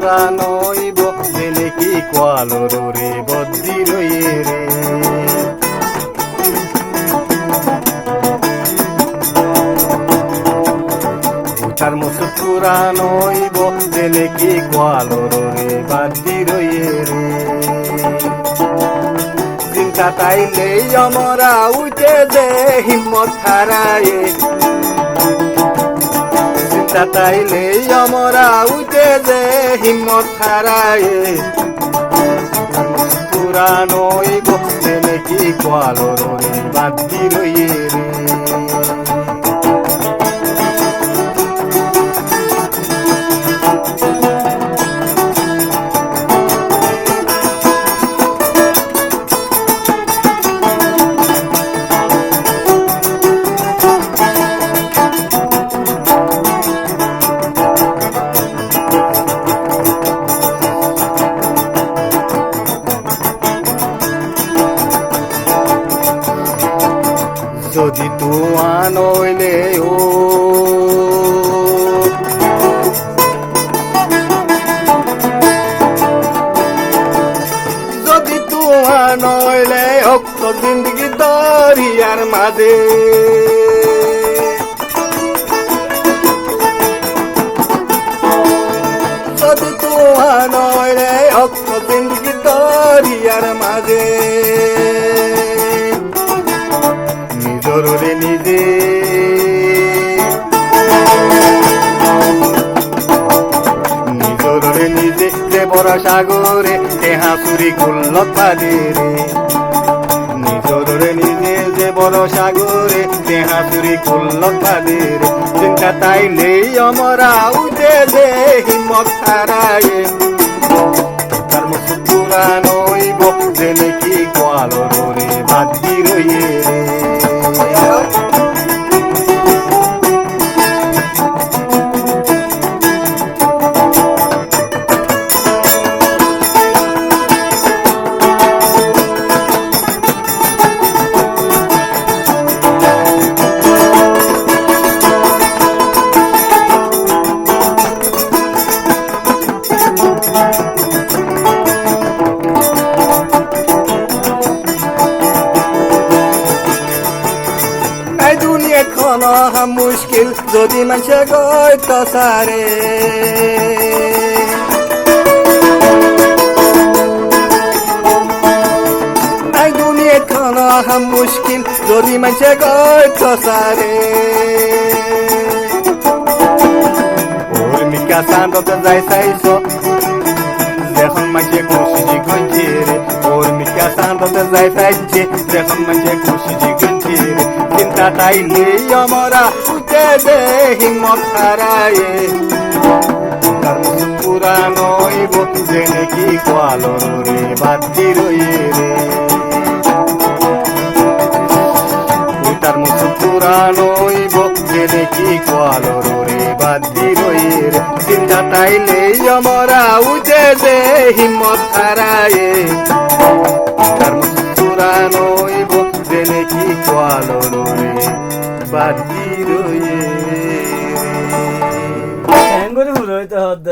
পুরানো ইব জেনে কি কোয়ালো রে বদ্দি রয়ে রে উচার মুসু পুরানো ইব জেনে কি কোয়ালো রে বাদ্দি রয়ে রে চিন্তা তাইলে আমরা উঠে দে হিম্মত হারায়ে চিন্তা তাইলে আমরা উঠে দে হিম্মত হারায়ে পুরানো জেনে কি কোয়ালো রে বাদ্দি রয়ে রে যদি তুয়া নইলে ও যদি তুয়া নইলে হোক তো জিন্দগি দরিয়ার মাঝে যদি তুয়া নইলে হোক তো জিন্দগি দরিয়ার মাঝে নিজরে নিজে নিজরে নিজে যে বড় সাগরে তেহা চুরি গুল্লত বাদে রে নিজরে নিজে যে বড় সাগরে তেহা চুরি গুল্লত বাদে রে চিন্তা তাইলেই আমরা উঠে দে হিম্মত হারায়ে তার মুখ পুরানো ইব জেনে কি কোয়ালো রে বাদ্দি রয়ে রে এখন মুশকিল যদি মানুষে গইত সারে দুনিয়াখন মুশকিল যদি মানুষে গইত সারে মিকা চান্দতে যাই চাইছ যখন মানুষে খুশি গঞ্জি রে ওর মিকা চান্দতে যাই চাইছে যখন মানুষে খুশি গঞ্জি রে চিন্তা তাইলে আমরা উঠে দে হিম্মত হারায়ে পুরানো ইব জেনে কি কোয়ালো রে বাদ্দি রয়ে রে তার মুখ পুরানো ইব জেনে কি কোয়ালো রে বাদ্দি রয়ে রে চিন্তা তাইলে আমরা উঠে দে হিম্মত হারায়ে তার মুখ পুরানো ইব জেনে কি কোয়ালো রে বাদ্দি রয়ে রে হ্যাঙ্গরে হুরইতে হদ